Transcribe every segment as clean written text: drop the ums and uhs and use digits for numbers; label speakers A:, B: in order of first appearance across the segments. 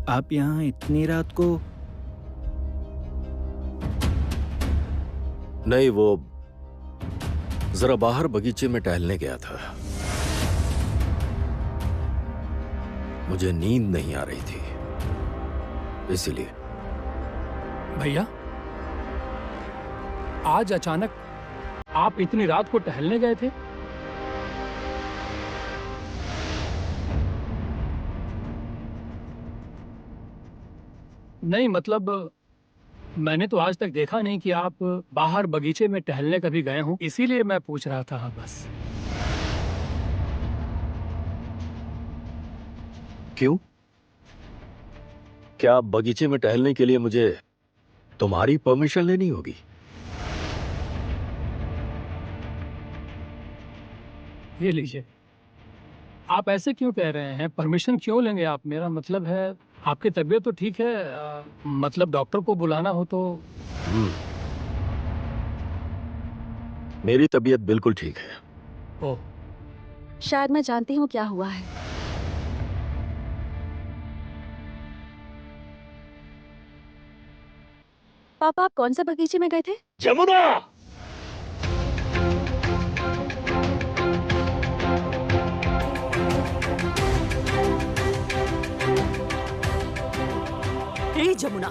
A: आप यहाँ इतनी रात को?
B: नहीं, वो जरा बाहर बगीचे में टहलने गया था। मुझे नींद नहीं आ रही थी, इसीलिए।
C: भैया, आज अचानक आप इतनी रात को टहलने गए थे? नहीं मतलब मैंने तो आज तक देखा नहीं कि आप बाहर बगीचे में टहलने कभी गए हों, इसीलिए मैं पूछ रहा था। बस।
B: क्यों? क्या बगीचे में टहलने के लिए मुझे तुम्हारी परमिशन लेनी होगी?
C: ये लीजिए। आप ऐसे क्यों कह रहे हैं? परमिशन क्यों लेंगे आप? मेरा मतलब है आपकी तबीयत तो ठीक है, मतलब डॉक्टर को बुलाना हो तो।
B: मेरी तबीयत बिल्कुल ठीक है।
C: ओह,
D: शायद मैं जानती हूँ क्या हुआ है। पापा, आप कौन से बगीचे में गए थे?
B: जमुना!
E: हे जमुना,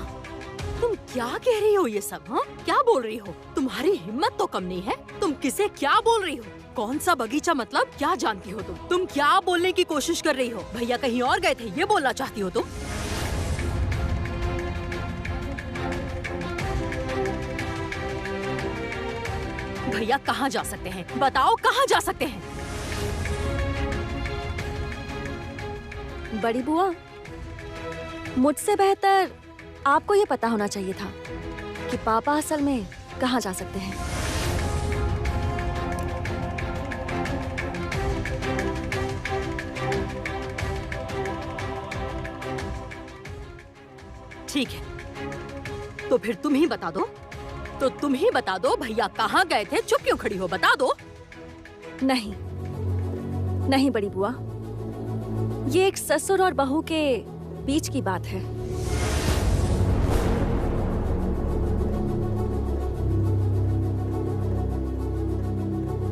E: तुम क्या कह रही हो ये सब? हाँ, क्या बोल रही हो? तुम्हारी हिम्मत तो कम नहीं है। तुम किसे क्या बोल रही हो? कौन सा बगीचा मतलब क्या जानती हो तुम? तुम क्या बोलने की कोशिश कर रही हो? भैया कहीं और गए थे, ये बोलना चाहती हो तुम? भैया कहाँ जा सकते हैं? बताओ कहाँ जा सकते हैं?
D: बड़ी बुआ, मुझसे बेहतर आपको ये पता होना चाहिए था कि पापा असल में कहाँ जा सकते हैं।
E: ठीक है, तो फिर तुम ही बता दो। तो तुम ही बता दो भैया कहाँ गए थे? चुप क्यों खड़ी हो? बता दो।
D: नहीं नहीं बड़ी बुआ, ये एक ससुर और बहू के बीच की बात है।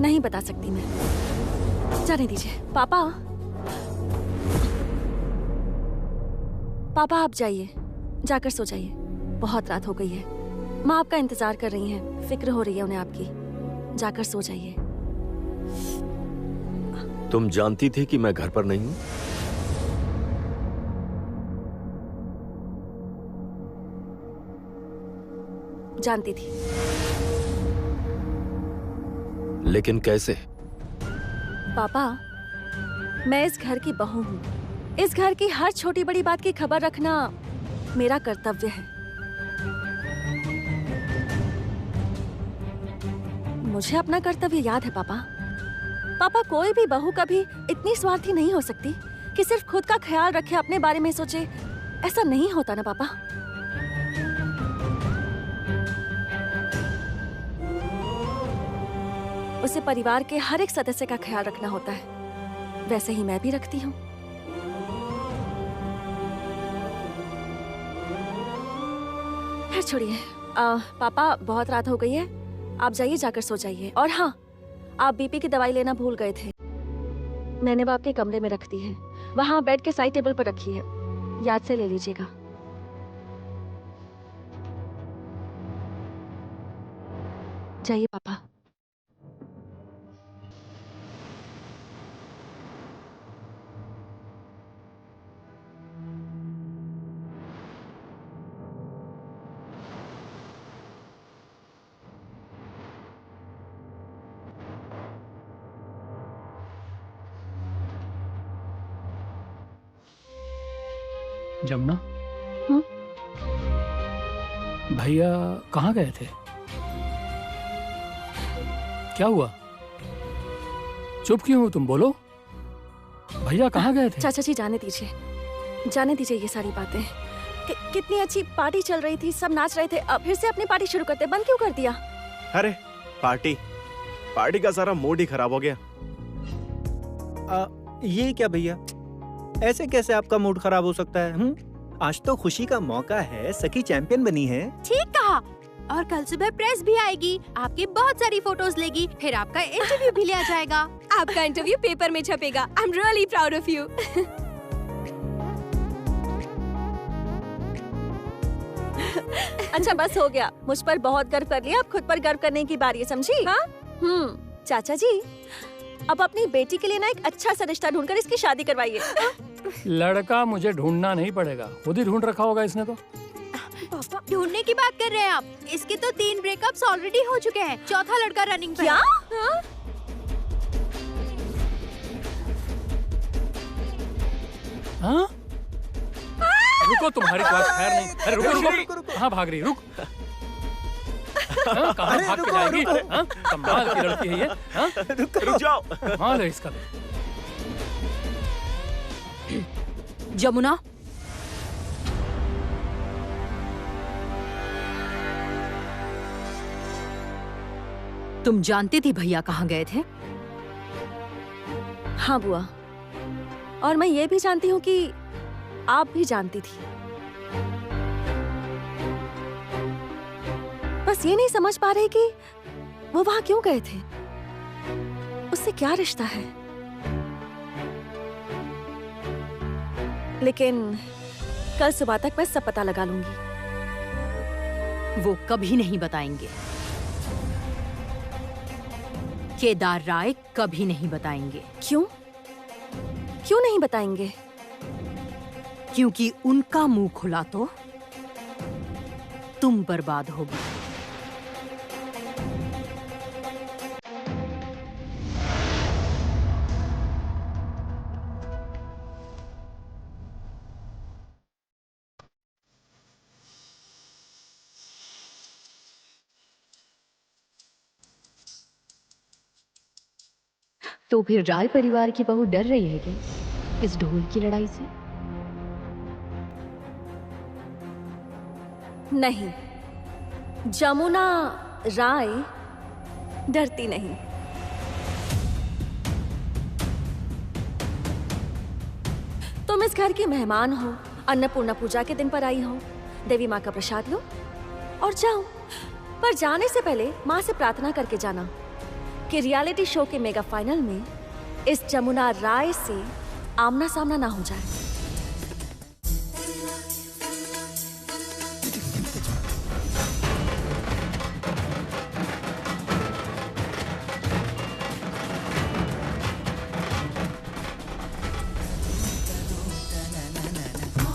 D: नहीं बता सकती मैं। जाने दीजिए। पापा, पापा आप जाइए, जाकर सो जाइए। बहुत रात हो गई है। माँ आपका इंतजार कर रही हैं, फिक्र हो रही है उन्हें आपकी। जाकर सो जाइए।
B: तुम जानती थी कि मैं घर पर नहीं हूं?
D: जानती थी।
B: लेकिन कैसे?
D: पापा, मैं इस घर की बहू हूँ। इस घर की हर छोटी बड़ी बात की खबर रखना मेरा कर्तव्य है। मुझे अपना कर्तव्य याद है पापा। पापा, कोई भी बहू कभी इतनी स्वार्थी नहीं हो सकती कि सिर्फ खुद का ख्याल रखे, अपने बारे में सोचे। ऐसा नहीं होता ना पापा। उसे परिवार के हर एक सदस्य का ख्याल रखना होता है। वैसे ही मैं भी रखती हूँ। खैर छोड़िए। पापा, बहुत रात हो गई है, आप जाइए, जाकर सो जाइए। और हाँ, आप बीपी की दवाई लेना भूल गए थे। मैंने वो आपके कमरे में रख दी है, वहाँ बेड के साइड टेबल पर रखी है। याद से ले लीजिएगा। जाइए पापा।
C: जमुना,
D: हम्म?
C: भैया कहाँ गए थे? क्या हुआ? चुप क्यों हो तुम? बोलो, भैया कहाँ गए थे?
D: चाचा जी, जाने दीजिए, जाने दीजिए ये सारी बातें। कितनी अच्छी पार्टी चल रही थी, सब नाच रहे थे। अब फिर से अपनी पार्टी शुरू करते, बंद क्यों कर दिया?
F: अरे पार्टी का सारा मूड ही खराब हो गया।
A: ये क्या भैया, ऐसे कैसे आपका मूड खराब हो सकता है? आज तो खुशी का मौका है, सखी चैंपियन बनी है।
E: ठीक कहा। और कल सुबह प्रेस भी आएगी, आपकी बहुत सारी फोटोज लेगी, फिर आपका इंटरव्यू भी लिया जाएगा।
G: आपका इंटरव्यू पेपर में छपेगा। I am really proud of you.
D: अच्छा बस हो गया, मुझ पर बहुत गर्व कर लिया, अब खुद पर गर्व करने की बारी है, समझी? हाँ? चाचा जी, अब अपनी बेटी के लिए ना एक अच्छा सा रिश्ता ढूंढकर इसकी शादी करवाइए।
C: लड़का मुझे ढूंढना नहीं पड़ेगा, खुद ही ढूंढ रखा होगा इसने तो।
E: ढूंढने की बात कर रहे हैं आप? इसके तो 3 ब्रेकअप्स ऑलरेडी हो चुके हैं, चौथा लड़का रनिंग पे।
D: क्या?
C: हाँ? रुको, तुम्हारी बात खैर नहीं। अरे रुको। कहाँ भाग रही? रुक। हाँ, कहाँ भाग के जाएगी? हाँ? कमाल की लड़की है ये। हाँ?
F: रुक जाओ।
C: कमाल है इसका।
E: जमुना, तुम जानती थी भैया कहाँ गए थे?
D: हाँ बुआ, और मैं ये भी जानती हूँ कि आप भी जानती थी। बस ये नहीं समझ पा रही कि वो वहां क्यों गए थे, उससे क्या रिश्ता है। लेकिन कल सुबह तक मैं सब पता लगा लूंगी।
E: वो कभी नहीं बताएंगे। केदार राय कभी नहीं बताएंगे।
D: क्यों? क्यों नहीं बताएंगे?
E: क्योंकि उनका मुंह खुला तो तुम बर्बाद होगी।
H: तो फिर राय परिवार की बहू डर रही है क्या इस ढोल की लड़ाई से?
D: नहीं, जमुना राय डरती नहीं। तुम इस घर की मेहमान हो, अन्नपूर्णा पूजा के दिन पर आई हो, देवी माँ का प्रसाद लो और जाओ। पर जाने से पहले माँ से प्रार्थना करके जाना कि रियलिटी शो के मेगा फाइनल में इस जमुना राय से आमना सामना ना हो जाए।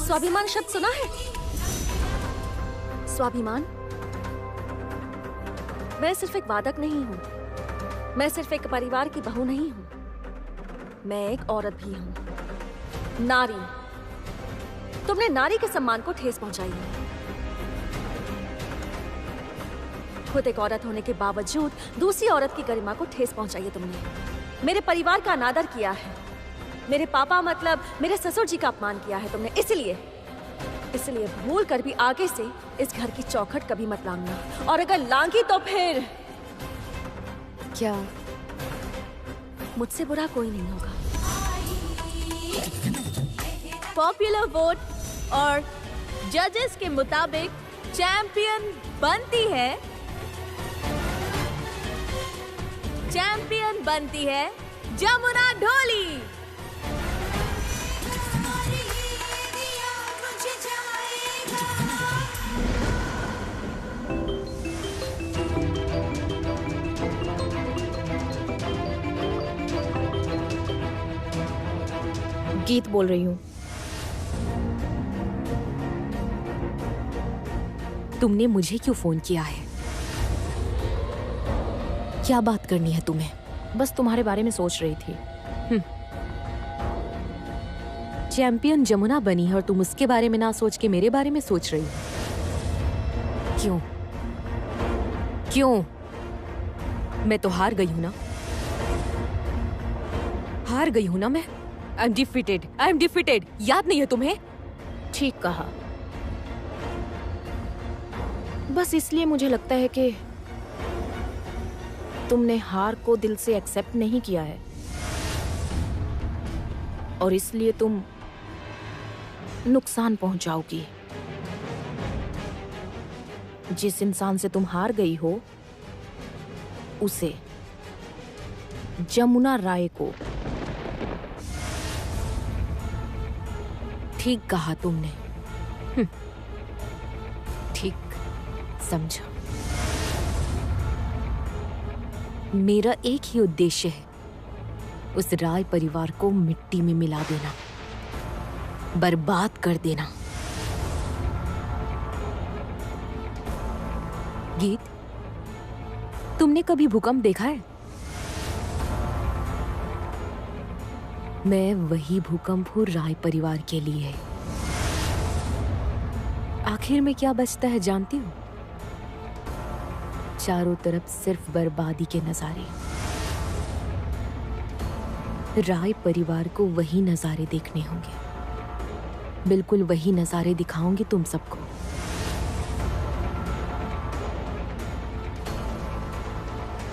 D: स्वाभिमान शब्द सुना है? स्वाभिमान? मैं सिर्फ एक वादक नहीं हूं, मैं सिर्फ एक परिवार की बहू नहीं हूं, मैं एक औरत भी हूं। नारी। तुमने नारी के सम्मान को ठेस पहुंचाई है। खुद एक औरत होने के बावजूद दूसरी औरत की गरिमा को ठेस पहुंचाई है तुमने। मेरे परिवार का अनादर किया है, मेरे पापा मतलब मेरे ससुर जी का अपमान किया है तुमने। इसलिए भूल कर भी आगे से इस घर की चौखट कभी मत लांघना, और अगर लांघी तो फिर क्या मुझसे बुरा कोई नहीं होगा।
G: पॉपुलर वोट और जजेस के मुताबिक चैंपियन बनती है जमुना ढोली।
H: गीत बोल रही हूँ।
E: तुमने मुझे क्यों फोन किया है? क्या बात करनी है तुम्हें?
H: बस तुम्हारे बारे में सोच रही थी।
E: चैंपियन जमुना बनी है और तुम उसके बारे में ना सोच के मेरे बारे में सोच रही हो। क्यों? मैं तो हार गई हूं ना। मैं। I am defeated. याद नहीं है तुम्हें?
H: ठीक कहा। बस इसलिए मुझे लगता है कि तुमने हार को दिल से एक्सेप्ट नहीं किया है, और इसलिए तुम
E: नुकसान पहुंचाओगी। जिस इंसान से तुम हार गई हो उसे, जमुना राय को। ठीक कहा तुमने। ठीक समझा। मेरा एक ही उद्देश्य है, उस राय परिवार को मिट्टी में मिला देना, बर्बाद कर देना। गीत, तुमने कभी भूकंप देखा है? मैं वही भूकंप हूं राय परिवार के लिए। आखिर में क्या बचता है जानती हो? चारों तरफ सिर्फ बर्बादी के नजारे। राय परिवार को वही नजारे देखने होंगे, बिल्कुल वही नजारे दिखाऊंगी तुम सबको।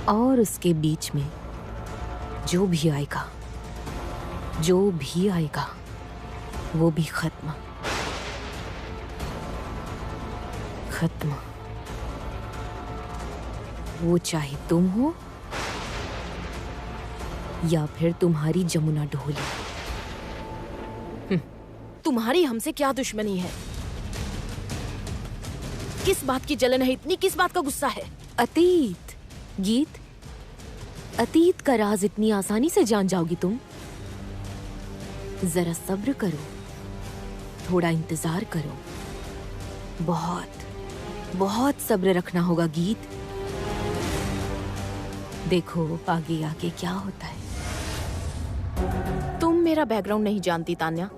E: और उसके बीच में जो भी आएगा, जो भी आएगा, वो भी खत्म। खत्म। वो चाहे तुम हो या फिर तुम्हारी जमुना ढोली। तुम्हारी हमसे क्या दुश्मनी है? किस बात की जलन है इतनी? किस बात का गुस्सा है? अतीत गीत, अतीत का राज इतनी आसानी से जान जाओगी तुम? जरा सब्र करो, थोड़ा इंतजार करो। बहुत बहुत सब्र रखना होगा गीत। देखो आगे आगे क्या होता है। तुम मेरा बैकग्राउंड नहीं जानती तान्या।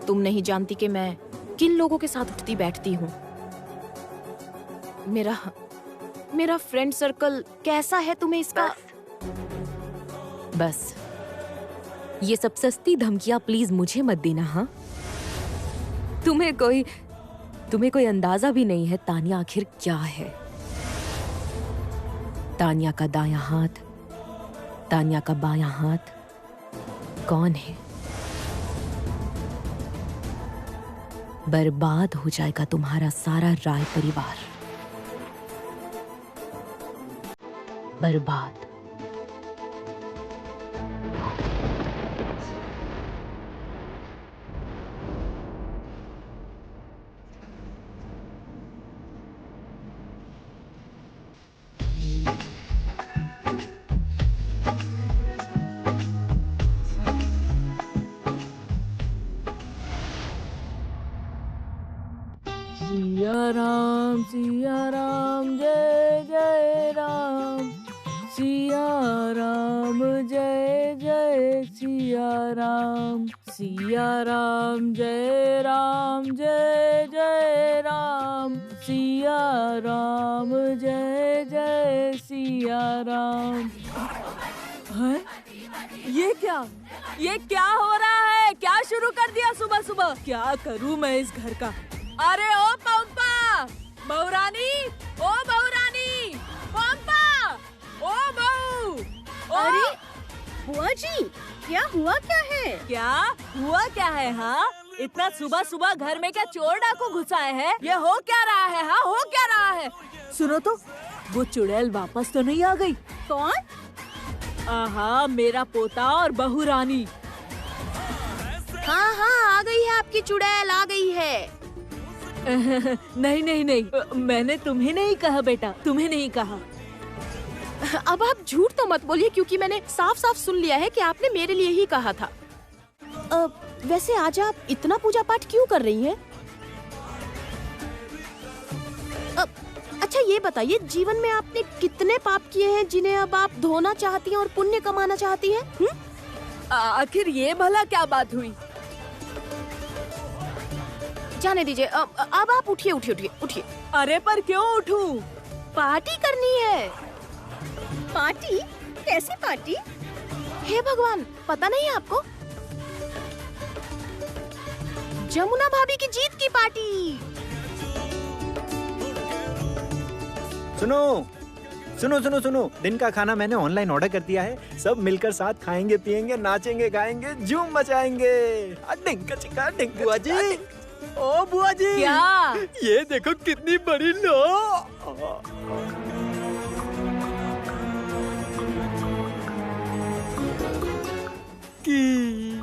E: तुम नहीं जानती कि मैं किन लोगों के साथ उठती बैठती हूँ। मेरा फ्रेंड सर्कल कैसा है तुम्हें इसका? बस ये सब सस्ती धमकियां प्लीज मुझे मत देना। हाँ, तुम्हें कोई अंदाजा भी नहीं है तान्या आखिर क्या है। तान्या का दायां हाथ, तान्या का बायां हाथ कौन है? बर्बाद हो जाएगा तुम्हारा सारा राय परिवार। बर्बाद।
I: सिया राम जय जय राम, सिया राम जय जय सिया राम, सिया राम जय जय राम, सिया राम जय जय सिया राम। है? ये क्या हो रहा है? क्या शुरू कर दिया सुबह सुबह? क्या करूं मैं इस घर का? अरे ओ पंपा, बहुरानी, ओ बहुरानी, पंपा, ओ बहू।
G: अरे बुआ जी, क्या हुआ क्या है?
I: क्या हुआ क्या है? हाँ, इतना सुबह सुबह घर में क्या चोर डाकू घुसाए हैं? ये हो क्या रहा है? हाँ, हो क्या रहा है? सुनो तो, वो चुड़ैल वापस तो नहीं आ गई?
G: कौन?
I: आहा, मेरा पोता और बहुरानी।
G: हाँ हाँ, आ गई है आपकी चुड़ैल, आ गई है।
I: नहीं, मैंने तुम्हें नहीं कहा बेटा, तुम्हें नहीं कहा।
E: अब आप झूठ तो मत बोलिए, क्योंकि मैंने साफ साफ सुन लिया है कि आपने मेरे लिए ही कहा था। वैसे आज आप इतना पूजा पाठ क्यों कर रही हैं? अच्छा ये बताइए, जीवन में आपने कितने पाप किए हैं जिन्हें अब आप धोना चाहती हैं और पुण्य कमाना चाहती हैं?
I: आखिर ये भला क्या बात हुई?
E: जाने दीजिए, अब आप उठिए।
I: अरे पर क्यों उठूं?
E: पार्टी करनी है।
G: पार्टी? कैसी पार्टी?
E: हे भगवान, पता नहीं आपको? जमुना भाभी की जीत की पार्टी।
A: सुनो, सुनो सुनो सुनो, दिन का खाना मैंने ऑनलाइन ऑर्डर कर दिया है। सब मिलकर साथ खाएंगे पिएंगे नाचेंगे गाएंगे झूम मचाएंगे। डिंका चिका डिंका
J: बुआ जी, ओ बुआ जी,
I: क्या?
J: ये देखो कितनी बड़ी लो। की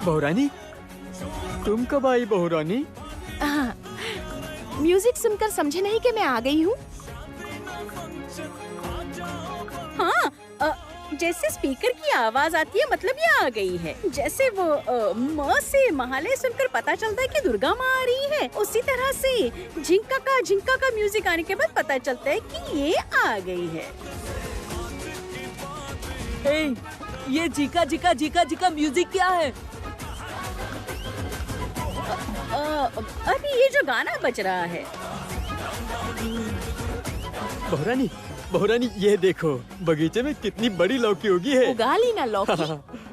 J: बहुरानी, तुम कब आई बहुरानी?
G: म्यूजिक सुनकर समझे नहीं कि मैं आ गई हूँ? हाँ, जैसे स्पीकर की आवाज आती है मतलब ये आ गई है। जैसे वो म से महालय सुनकर पता चलता है कि दुर्गा माँ आ रही है, उसी तरह से झिंका का म्यूजिक आने के बाद पता चलता है कि ये आ गई है।
I: ए, ये झिका म्यूजिक क्या है?
G: अभी ये जो गाना बज रहा है।
J: बहुरानी, बहुरानी ये देखो बगीचे में कितनी बड़ी लौकी उगी है।
G: उगा ली ना लौकी?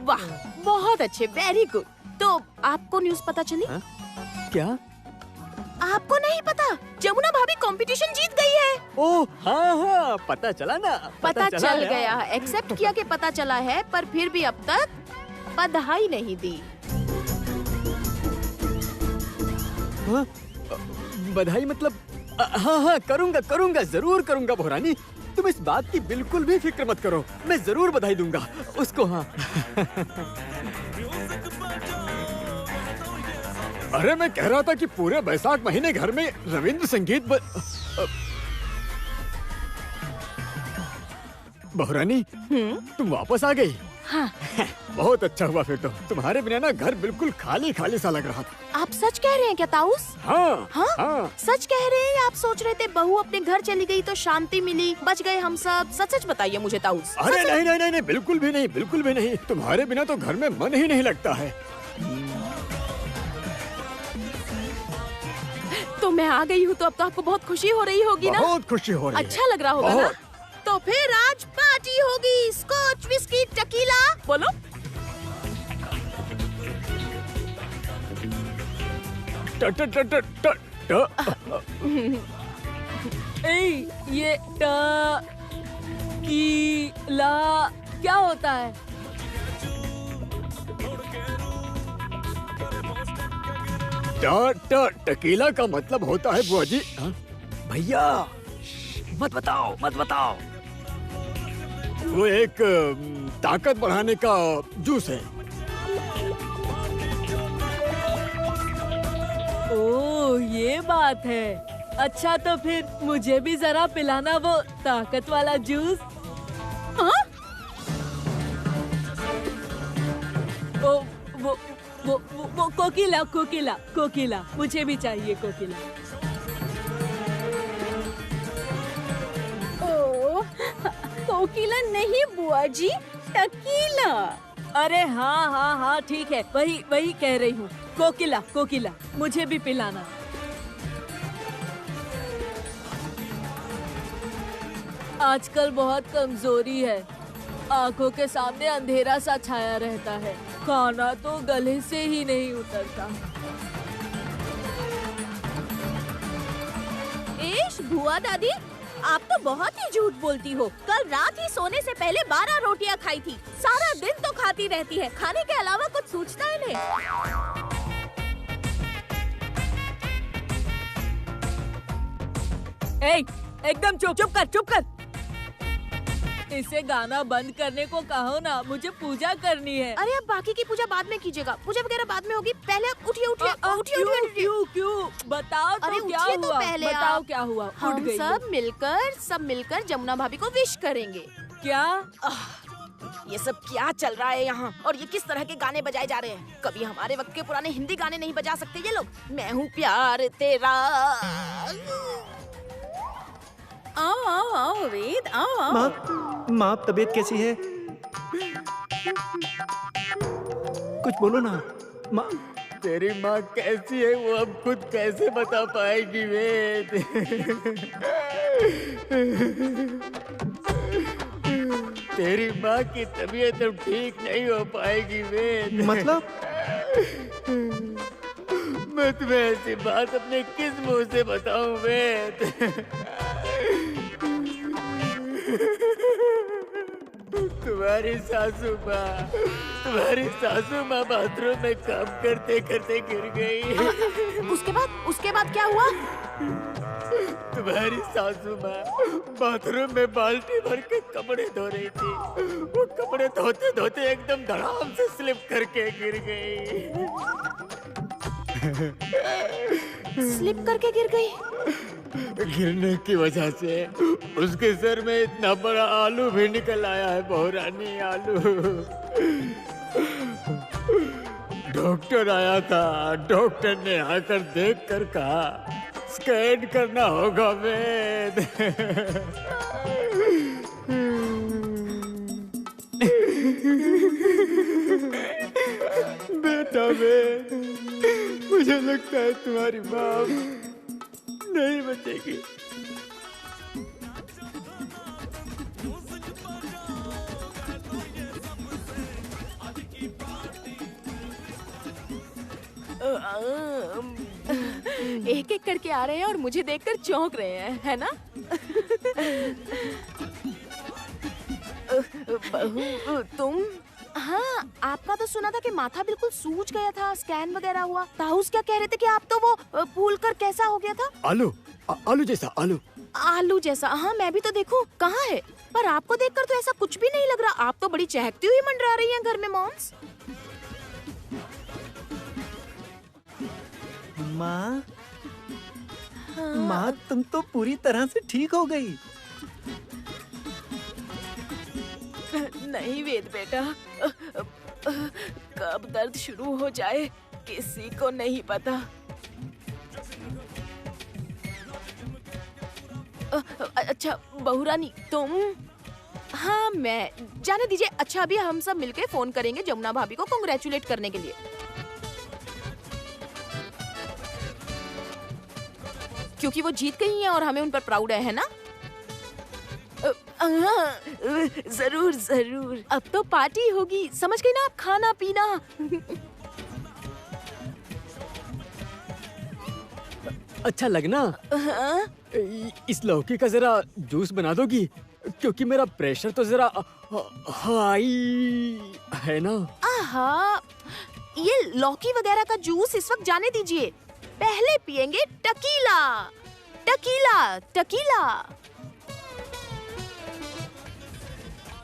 G: वाह, बहुत अच्छे, वेरी गुड। तो आपको न्यूज़ पता चली?
J: क्या?
G: आपको नहीं पता? जमुना भाभी कंपटीशन जीत गई है।
J: ओह हाँ हाँ, पता चला ना।
G: पता
J: चला
G: चल
J: है।
G: गया, एक्सेप्ट किया कि पता चला है, पर फिर भी अब तक बधाई नहीं दी।
J: हाँ? बधाई मतलब? हाँ हाँ, करूँगा, जरूर करूँगा बहुरानी। तुम इस बात की बिल्कुल भी फिक्र मत करो, मैं जरूर बधाई दूंगा उसको। हाँ अरे मैं कह रहा था कि पूरे बैसाख महीने घर में रविंद्र संगीत बहुरानी, तुम वापस आ गई?
G: हाँ।
J: बहुत अच्छा हुआ फिर तो। तुम्हारे बिना ना घर बिल्कुल खाली खाली सा लग रहा था।
G: आप सच कह रहे हैं क्या ताऊस?
J: हाँ
G: हाँ?
J: हाँ।
G: सच कह रहे हैं? आप सोच रहे थे बहू अपने घर चली गई तो शांति मिली, बच गए हम सब? सच सच बताइए मुझे ताऊस।
J: अरे नहीं, बिल्कुल भी नहीं, बिल्कुल भी नहीं। तुम्हारे बिना तो घर में मन ही नहीं लगता है।
G: तो मैं आ गई हूँ तो अब तो आपको बहुत खुशी हो रही होगी ना?
J: बहुत खुशी हो रही है।
G: अच्छा लग रहा होगा ना? तो फिर आज पार्टी होगी, स्कॉच विस्की टकीला। बोलो।
I: ये ला क्या होता है?
J: टकीला का मतलब होता है बुआ जी।
B: भैया मत बताओ।
J: वो एक ताकत बढ़ाने का जूस है।
I: ओह ये बात है। अच्छा तो फिर मुझे भी जरा पिलाना वो ताकत वाला जूस।
G: हाँ?
I: वो कोकिला मुझे भी चाहिए कोकिला।
G: ओह, कोकिला नहीं बुआ जी, टकीला।
I: अरे हाँ ठीक है, वही कह रही हूँ। कोकिला मुझे भी पिलाना। आजकल बहुत कमजोरी है, आंखों के सामने अंधेरा सा छाया रहता है, खाना तो गले से ही नहीं उतरता।
G: एश बुआ दादी, आप तो बहुत ही झूठ बोलती हो। कल रात ही सोने से पहले 12 रोटियां खाई थी। सारा दिन तो खाती रहती है, खाने के अलावा कुछ सोचता है नहीं।
I: एकदम चुप कर। इसे गाना बंद करने को कहो ना, मुझे पूजा करनी है।
G: अरे अब बाकी की पूजा बाद में कीजिएगा, पूजा वगैरह बाद में होगी। पहले आप उठिए।
I: क्यों? बताओ
G: अरे
I: तो क्या
G: उठिए
I: हुआ?
G: तो पहले
I: बताओ
G: आप।
I: क्या हुआ?
G: हम
I: उठ गई
G: सब मिलकर जमुना भाभी को विश करेंगे।
I: क्या?
G: ये सब क्या चल रहा है यहाँ? और ये किस तरह के गाने बजाए जा रहे हैं? कभी हमारे वक्त के पुराने हिंदी गाने नहीं बजा सकते ये लोग? मैं हूँ प्यार तेरा। आओ वेद, आओ।
A: माँ तबीयत कैसी है? कुछ बोलो ना माँ।
J: तेरी माँ कैसी है वो अब खुद कैसे बता पाएगी वेद। तेरी माँ की तबीयत अब ठीक नहीं हो पाएगी वेद।
A: मतलब?
J: मैं तुम्हें ऐसी बात अपने किस मुंह से बताऊं वेद? तुम्हारी सासू माँ बाथरूम में काम करते करते गिर गई।
E: उसके बाद क्या हुआ?
J: तुम्हारी सासू माँ बाथरूम में बाल्टी भर के कपड़े धो रही थी। वो कपड़े धोते धोते एकदम धड़ाम से स्लिप करके गिर गई।
E: स्लिप करके गिर गई?
J: गिरने की वजह से उसके सर में इतना बड़ा आलू भी निकल आया है बहुरानी, आलू। डॉक्टर आया था, डॉक्टर ने आकर देखकर कहा स्कैन करना होगा वेद। बेटा वेद, मुझे लगता है तुम्हारी माँ नहीं बचेगी।
E: एक एक करके आ रहे हैं और मुझे देखकर चौंक रहे हैं, है ना? बहू तुम? हाँ, आपका तो सुना था कि माथा बिल्कुल सूज गया था, स्कैन वगैरह हुआ। ताऊस क्या कह रहे थे कि आप तो वो फूल कर कैसा हो गया था?
J: आलू जैसा।
E: आलू जैसा? हाँ, मैं भी तो देखूं कहाँ है, पर आपको देखकर तो ऐसा कुछ भी नहीं लग रहा। आप तो बड़ी चहकती हुई मंडरा रही हैं घर में मॉम्स।
A: माँ, माँ तुम तो पूरी तरह से ठीक हो गई।
E: नहीं वेद बेटा, कब दर्द शुरू हो जाए किसी को नहीं पता। अच्छा बहुरानी तुम? हाँ मैं, जाने दीजिए। अच्छा अभी हम सब मिलके फोन करेंगे जमुना भाभी को कांग्रेचुलेट करने के लिए, क्योंकि वो जीत गई हैं और हमें उन पर प्राउड है ना? जरूर जरूर, अब तो पार्टी होगी, समझ गई ना आप? खाना पीना।
J: अच्छा लगना, इस लौकी का जरा जूस बना दोगी, क्योंकि मेरा प्रेशर तो जरा हाई है ना।
E: आहा, ये लौकी वगैरह का जूस इस वक्त जाने दीजिए, पहले पियेंगे टकीला। Tequila tequila.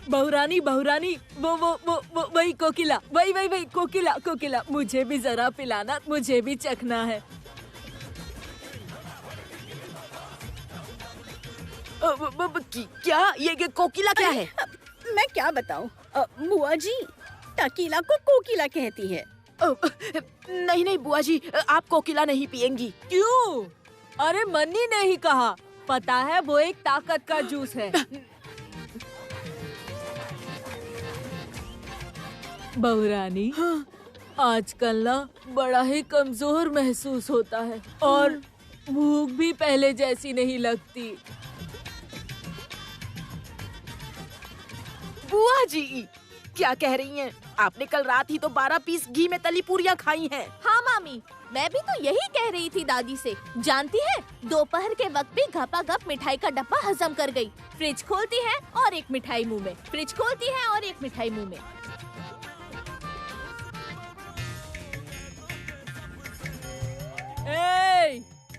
I: बहुरानी वो वही कोकिला, वही कोकिला, मुझे भी जरा पिलाना, मुझे भी चखना है।
E: क्या ये कोकिला क्या है?
G: मैं क्या बताऊं? बुआ जी, टकीला को कोकिला कहती है।
E: नहीं बुआ जी, आप कोकिला नहीं पियेंगी।
I: क्यों? अरे मन्नी ने ही कहा, पता है वो एक ताकत का जूस है। बहुरानी, हाँ? आजकल ना बड़ा ही कमजोर महसूस होता है और भूख भी पहले जैसी नहीं लगती।
E: बुआ जी क्या कह रही हैं? आपने कल रात ही तो 12 पीस घी में तली पूरियां खाई हैं।
K: हाँ मामी, मैं भी तो यही कह रही थी दादी से। जानती है, दोपहर के वक्त भी घपाघप मिठाई का डब्बा हजम कर गई। फ्रिज खोलती है और एक मिठाई मुंह में, फ्रिज खोलती है और एक मिठाई मुंह में।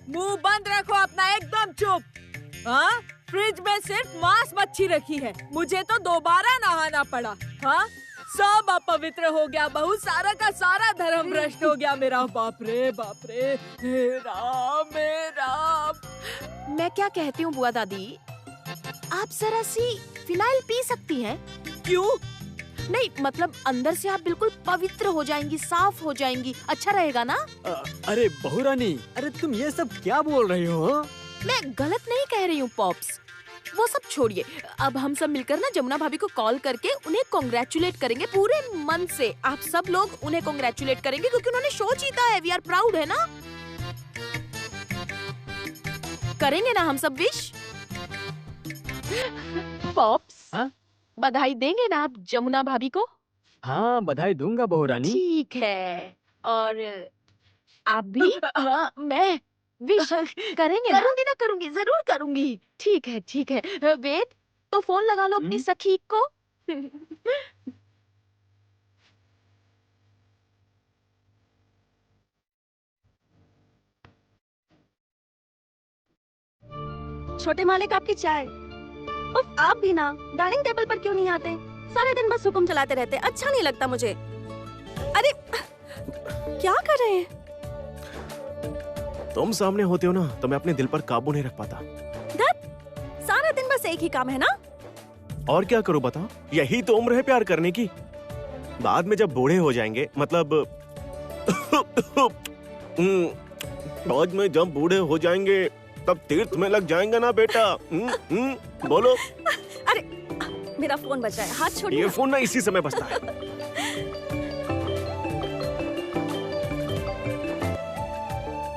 I: मुंह बंद रखो अपना, एकदम चुप। हाँ, फ्रिज में सिर्फ मांस मच्छी रखी है, मुझे तो दोबारा नहाना पड़ा। हाँ, सब अपवित्र हो गया, बहुत सारा का सारा धर्म भ्रष्ट हो गया मेरा। बाप रे, हे राम, हे राम।
E: मैं क्या कहती हूँ बुआ दादी, आप जरा सी फिनाइल पी सकती हैं?
I: क्यों?
E: नहीं मतलब अंदर से आप बिल्कुल पवित्र हो जाएंगी, साफ हो जाएंगी, अच्छा रहेगा ना?
J: अरे बहुरानी, अरे तुम ये सब क्या बोल रही हो?
E: मैं गलत नहीं कह रही हूँ पॉप्स, वो सब छोड़िए। अब हम सब मिलकर ना जमुना भाभी को कॉल करके उन्हें कांग्रेचुलेट करेंगे पूरे मन से। आप सब लोग उन्हें कांग्रेचुलेट करेंगे क्योंकि उन्होंने शो जीता है। वी आर प्राउड, है ना? करेंगे ना हम सब विश?
C: पॉप्स,
H: बधाई देंगे ना आप जमुना भाभी को?
J: हाँ, बधाई दूंगा बहू रानी।
H: ठीक है। और आप भी? हाँ, मैं विश करेंगे ना? करूंगी ना, करूंगी, जरूर करूंगी। ठीक है, ठीक है। वेद, तो फोन लगा लो अपनी सखी को।
D: छोटे मालिक आपकी चाय। उफ, आप भी ना डाइनिंग टेबल पर क्यों नहीं आते? सारे दिन बस हुक्म चलाते रहते, अच्छा नहीं लगता मुझे। अरे क्या कर रहे हैं?
F: तुम सामने होते हो ना तो मैं अपने दिल पर काबू नहीं रख पाता।
D: सारा दिन बस एक ही काम है ना?
F: और क्या करूं बताओ? यही तो उम्र है प्यार करने की। बाद में जब बूढ़े हो जाएंगे, मतलब बाद में जब बूढ़े हो जाएंगे तब तीर्थ में लग जाएंगे ना बेटा। बोलो।
D: अरे मेरा फोन बजा है, हाथ छोड़िए।
F: ये फोन ना इसी समय बजता है।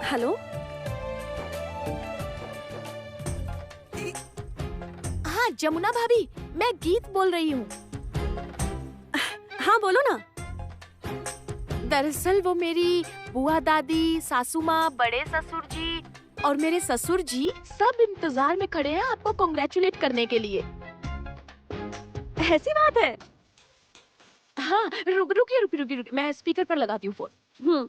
D: हेलो,
K: हाँ जमुना भाभी, मैं गीत बोल रही हूँ।
D: हाँ बोलो ना।
K: दरअसल वो मेरी बुआ दादी, सासू माँ, बड़े ससुर जी और मेरे ससुर जी
H: सब इंतजार में खड़े हैं आपको कांग्रेचुलेट करने के लिए।
D: ऐसी बात है?
H: हाँ, रुकिए, मैं स्पीकर पर लगाती हूँ फोन।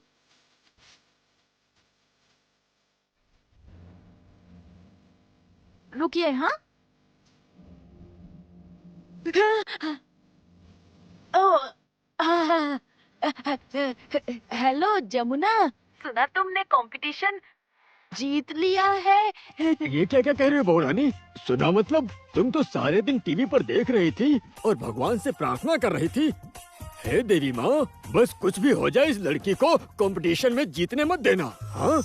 H: रुकिए। हाँ, हेलो जमुना, सुना तुमने कंपटीशन जीत लिया है।
J: ये क्या क्या कह रहे हो बहू रानी? सुना मतलब तुम तो सारे दिन टीवी पर देख रही थी और भगवान से प्रार्थना कर रही थी, हे देवी माँ, बस कुछ भी हो जाए इस लड़की को कंपटीशन में जीतने मत देना। हाँ,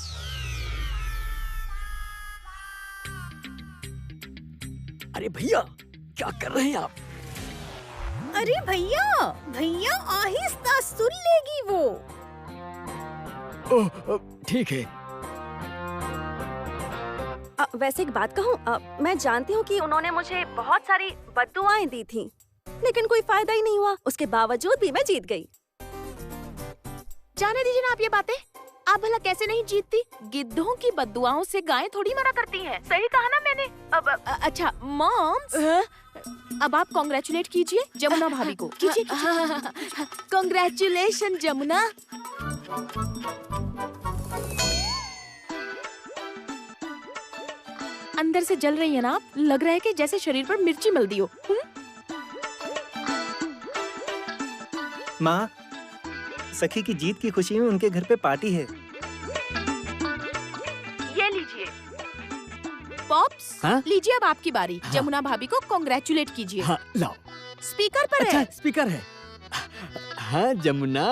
J: अरे भैया क्या कर रहे हैं आप?
G: अरे भैया, भैया आहिस्ता, सुन लेगी वो।
J: ओह, ठीक है।
D: वैसे एक बात कहूँ, मैं जानती हूँ कि उन्होंने मुझे बहुत सारी बद्दुआएं दी थी, लेकिन कोई फायदा ही नहीं हुआ। उसके बावजूद भी मैं जीत गई।
K: जाने दीजिए ना आप ये बातें। आप भला कैसे नहीं जीतती? गिद्धों की बद्दुआओं से गायें थोड़ी मना करती हैं। सही कहा ना मैंने? अब अच्छा मॉम्स, अब आप कांग्रेचुलेट कीजिए जमुना भाभी को। कीजिए। कांग्रेचुलेशन जमुना। अंदर से जल रही है ना आप? लग रहा है कि जैसे शरीर पर मिर्ची मल दी हो।
A: माँ, सखी की जीत की खुशी में उनके घर पे पार्टी है।
K: ये लीजिए पॉप्स।
J: हाँ?
K: लीजिए अब आपकी बारी।
J: हाँ।
K: जमुना भाभी को कांग्रेचुलेट कीजिए।
J: हाँ, लाओ।
K: स्पीकर पर
J: अच्छा,
K: है।
J: स्पीकर है। हाँ जमुना,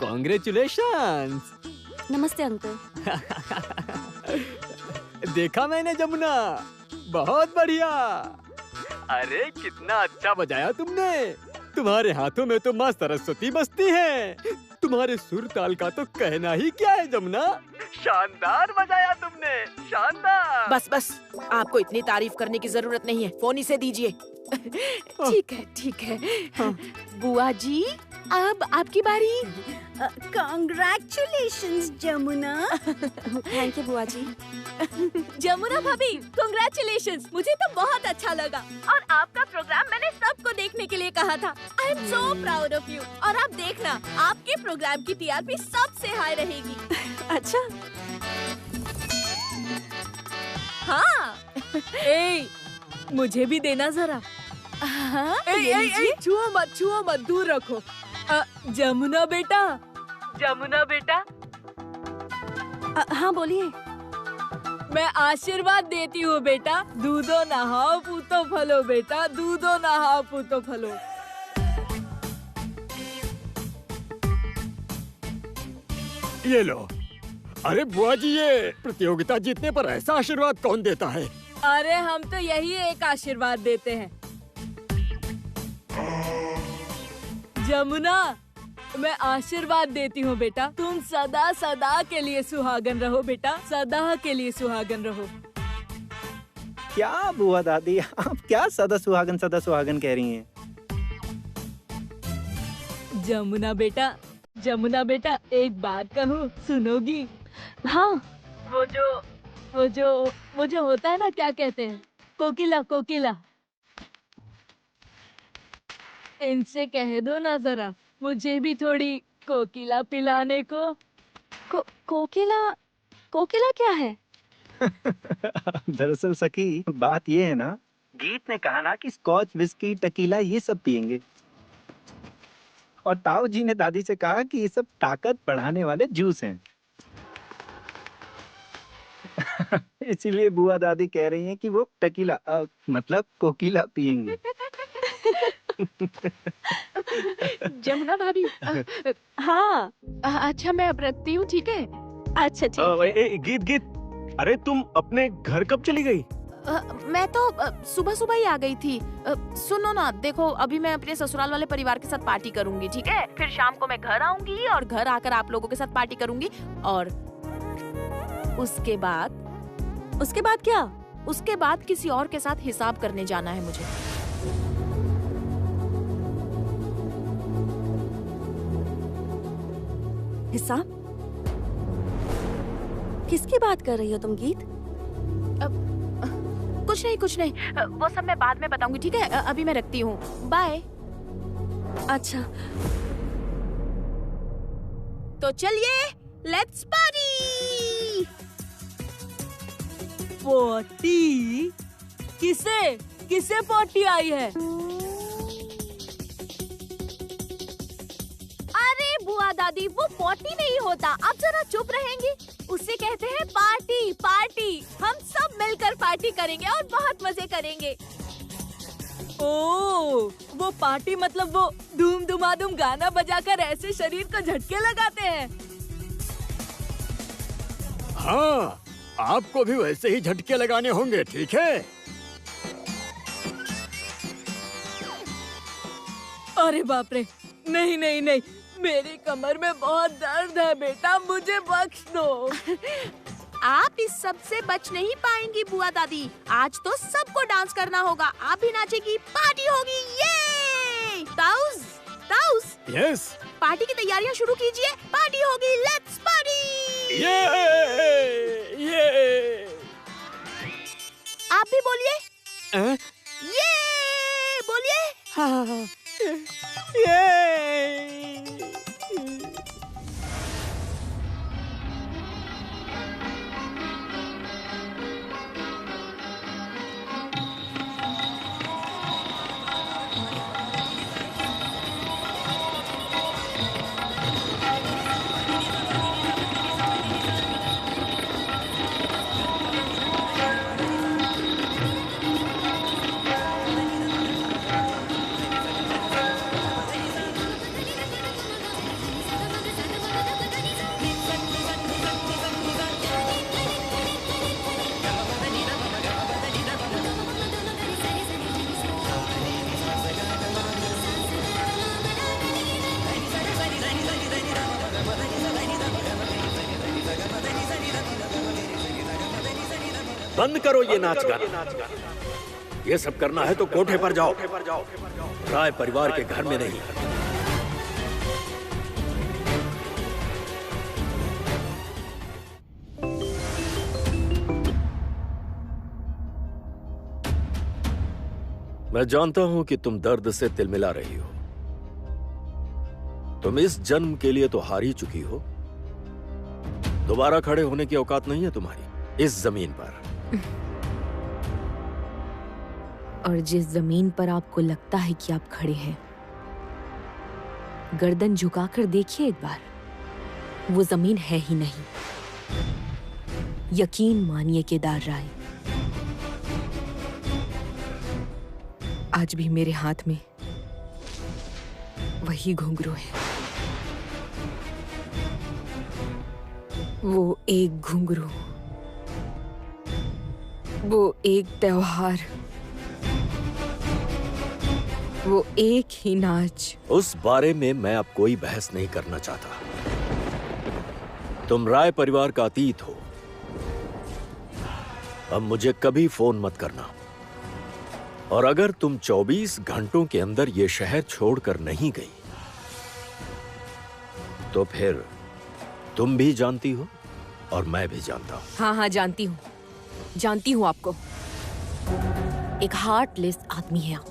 J: कांग्रेचुलेशंस।
D: नमस्ते अंकल।
J: देखा मैंने जमुना, बहुत बढ़िया। अरे कितना अच्छा बजाया तुमने। तुम्हारे हाथों में तो माँ सरस्वती बसती है। तुम्हारे सुर ताल का तो कहना ही क्या है जमुना। शानदार बजाया तुमने, शानदार।
E: बस बस, आपको इतनी तारीफ करने की जरूरत नहीं है, फोन इसे दीजिए।
K: ठीक है, ठीक है। बुआ जी, अब आपकी बारी।
G: कांग्रेचुलेशंस जमुना।
D: थैंक यू बुआ जी।
K: जमुना भाभी, कांग्रेचुलेशंस। मुझे तो बहुत अच्छा लगा और आपका प्रोग्राम मैंने सबको देखने के लिए कहा था। I am so proud of you. और आप देखना, आपके प्रोग्राम की टीआरपी सबसे हाई रहेगी।
D: अच्छा।
I: हाँ, ए, मुझे भी देना जरा।
K: हाँ,
I: छुओ मत, दूर रखो। जमुना बेटा, जमुना बेटा,
D: हाँ बोलिए।
I: मैं आशीर्वाद देती हूँ बेटा। दूधो नहाओ पूतो फलो बेटा, दूधो नहाओ पूतो फलो।
J: ये लो। अरे बुआ जी, ये प्रतियोगिता जीतने पर ऐसा आशीर्वाद कौन देता है?
I: अरे हम तो यही एक आशीर्वाद देते हैं। जमुना, मैं आशीर्वाद देती हूँ बेटा, तुम सदा सदा के लिए सुहागन रहो बेटा, सदा के लिए सुहागन रहो।
A: क्या बुआ दादी, आप क्या सदा सुहागन कह रही हैं?
I: जमुना बेटा एक बात कहूँ, सुनोगी?
D: हाँ।
I: वो जो होता है ना, क्या कहते हैं, कोकिला। इनसे कह दो ना जरा, मुझे भी थोड़ी कोकिला पिलाने को।
D: कोकिला क्या है?
A: दरअसल सखी, बात ये है ना, गीत ने कहा ना कि स्कॉच, विस्की, टकीला ये सब पियेंगे, और ताऊ जी ने दादी से कहा कि ये सब ताकत बढ़ाने वाले जूस हैं। इसीलिए बुआ दादी कह रही हैं कि वो टकीला मतलब कोकिला पियेंगे।
H: जमुना भाभी,
D: हाँ।
H: अच्छा मैं अब रखती हूँ, ठीक है?
D: अच्छा ठीक।
F: गीत, अरे तुम अपने घर कब चली गई?
K: मैं तो सुबह ही आ गई थी। सुनो ना, देखो अभी मैं अपने ससुराल वाले परिवार के साथ पार्टी करूंगी, ठीक है? फिर शाम को मैं घर आऊंगी और घर आकर आप लोगों के साथ पार्टी करूंगी, और उसके बाद
D: क्या?
K: उसके बाद किसी और के साथ हिसाब करने जाना है मुझे।
D: हिसाब? किसकी बात कर रही हो तुम गीत?
K: कुछ नहीं, वो सब मैं बाद में बताऊंगी, ठीक है? अभी मैं रखती हूँ, बाय।
D: अच्छा
K: तो चलिए, लेट्स पार्टी।
I: पोटी? किसे पोटी आई है?
K: अरे बुआ दादी, वो पोटी नहीं होता, आप जरा चुप रहेंगी? उसे कहते हैं पार्टी। हम सब मिलकर पार्टी करेंगे और बहुत मजे करेंगे।
I: ओ, वो पार्टी मतलब वो धूम धुमाधूम गाना बजाकर ऐसे शरीर को झटके लगाते हैं।
J: हाँ, आपको भी वैसे ही झटके लगाने होंगे, ठीक है?
I: अरे बाप रे, नहीं, मेरी कमर में बहुत दर्द है बेटा, मुझे बख्श दो।
K: आप इस सब से बच नहीं पाएंगी बुआ दादी। आज तो सबको डांस करना होगा, आप भी नाचेगी, पार्टी होगी। ये ताउस,
J: यस,
K: पार्टी की तैयारियां शुरू कीजिए, पार्टी होगी, लेट्स पार्टी।
J: ये
K: आप भी बोलिए, ये बोलिए।
J: हाँ,
B: बंद करो ये नाच गाना। ये सब करना है तो कोठे पर जाओ, राय परिवार के घर में नहीं। मैं जानता हूं कि तुम दर्द से तिलमिला रही हो। तुम इस जन्म के लिए तो हार ही चुकी हो। दोबारा खड़े होने की औकात नहीं है तुम्हारी इस जमीन पर।
K: और जिस जमीन पर आपको लगता है कि आप खड़े हैं, गर्दन झुकाकर देखिए एक बार, वो जमीन है ही नहीं। यकीन मानिए केदार राय, आज भी मेरे हाथ में वही घुंघरू है। वो एक घुंघरू, वो एक त्योहार,
E: वो एक ही नाच।
B: उस बारे में मैं अब कोई बहस नहीं करना चाहता। तुम राय परिवार का अतीत हो। अब मुझे कभी फोन मत करना। और अगर तुम 24 घंटों के अंदर ये शहर छोड़कर नहीं गई तो फिर तुम भी जानती हो और मैं भी जानता हूं।
E: हाँ हाँ जानती हूँ आपको। एक हार्टलेस आदमी है आप।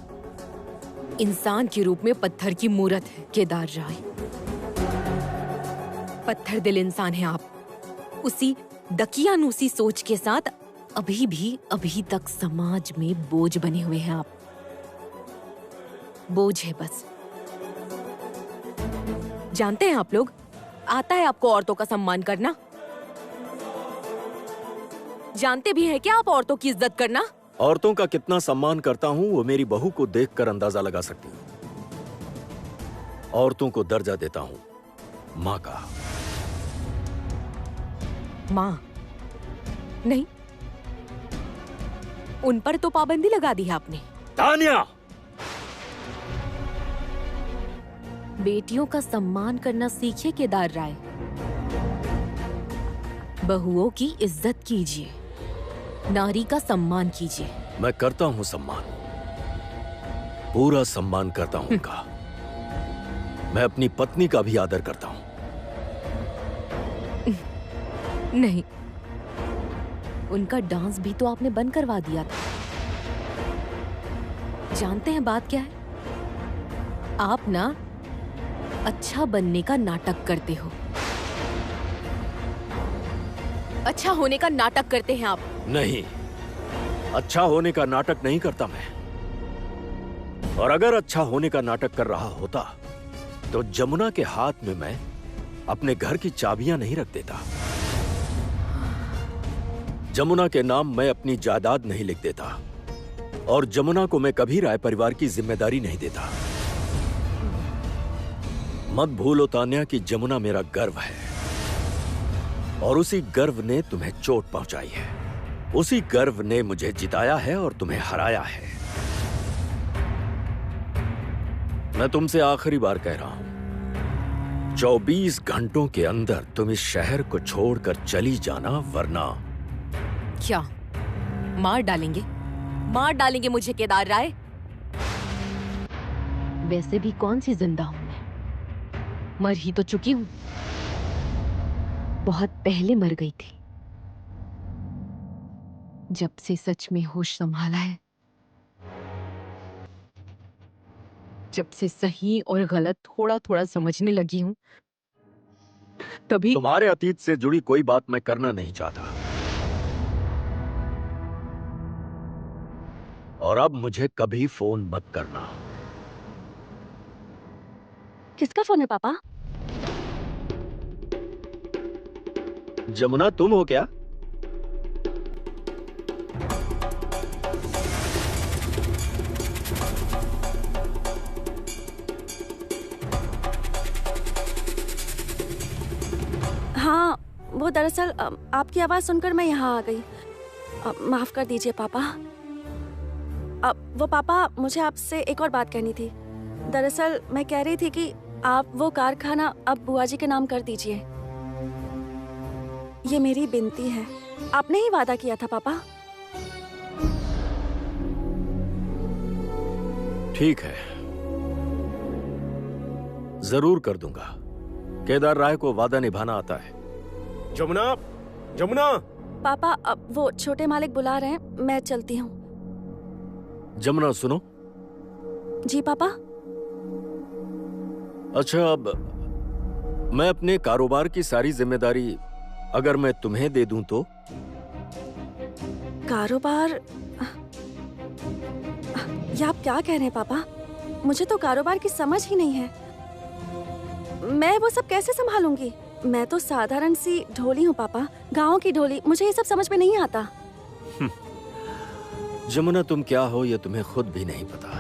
E: इंसान के रूप में पत्थर की मूरत है केदार राय। पत्थर दिल इंसान है आप। उसी दकियानूसी सोच के साथ अभी तक समाज में बोझ बने हुए हैं आप। बोझ है बस। जानते हैं आप लोग, आता है आपको औरतों का सम्मान करना? जानते भी हैं क्या आप औरतों की इज्जत करना?
B: औरतों का कितना सम्मान करता हूं वो मेरी बहू को देखकर अंदाजा लगा सकती हूं। औरतों को दर्जा देता हूं मां का।
E: मां नहीं, उन पर तो पाबंदी लगा दी है आपने।
B: तान्या!
E: बेटियों का सम्मान करना सीखिए केदार राय। बहुओं की इज्जत कीजिए, नारी का सम्मान कीजिए।
B: मैं करता हूं सम्मान, पूरा सम्मान करता हूं उनका। मैं अपनी पत्नी का भी आदर करता हूं।
E: नहीं, उनका डांस भी तो आपने बंद करवा दिया था। जानते हैं बात क्या है? आप ना अच्छा बनने का नाटक करते हो। अच्छा होने का नाटक करते हैं आप।
B: नहीं, अच्छा होने का नाटक नहीं करता मैं। और अगर अच्छा होने का नाटक कर रहा होता तो जमुना के हाथ में मैं अपने घर की चाबियां नहीं रख देता। जमुना के नाम मैं अपनी जायदाद नहीं लिख देता। और जमुना को मैं कभी राय परिवार की जिम्मेदारी नहीं देता। मत भूलो तान्या कि जमुना मेरा गर्व है। और उसी गर्व ने तुम्हें चोट पहुंचाई है। उसी गर्व ने मुझे जिताया है और तुम्हें हराया है। मैं तुमसे आखिरी बार कह रहा हूं, 24 घंटों के अंदर तुम इस शहर को छोड़कर चली जाना, वरना
E: क्या मार डालेंगे? मार डालेंगे मुझे केदार राय? वैसे भी कौन सी जिंदा हूं मैं, मर ही तो चुकी हूं। बहुत पहले मर गई थी। जब से सच में होश संभाला है, जब से सही और गलत थोड़ा थोड़ा समझने लगी हूं, तभी
B: तुम्हारे अतीत से जुड़ी कोई बात मैं करना नहीं चाहता। और अब मुझे कभी फोन मत करना।
D: किसका फोन है पापा?
B: जमुना, तुम हो क्या?
D: हाँ, वो दरअसल आपकी आवाज सुनकर मैं यहाँ आ गई। माफ कर दीजिए पापा। वो पापा, मुझे आपसे एक और बात कहनी थी। दरअसल मैं कह रही थी कि आप वो कारखाना अब बुआ जी के नाम कर दीजिए। ये मेरी विनती है। आपने ही वादा किया था पापा।
B: ठीक है, जरूर कर दूंगा। केदार राय को वादा निभाना आता है।
F: जमुना, जमुना!
D: पापा, अब वो छोटे मालिक बुला रहे हैं, मैं चलती हूँ।
B: जमुना सुनो।
D: जी पापा।
B: अच्छा, अब मैं अपने कारोबार की सारी जिम्मेदारी अगर मैं तुम्हें दे दूं तो?
D: कारोबार? ये आप क्या कह रहे हैं पापा? मुझे तो कारोबार की समझ ही नहीं है। मैं वो सब कैसे संभालूंगी? मैं तो साधारण सी ढोली हूँ पापा, गांव की ढोली। मुझे ये सब समझ में नहीं आता।
B: जमुना, तुम क्या हो ये तुम्हें खुद भी नहीं पता।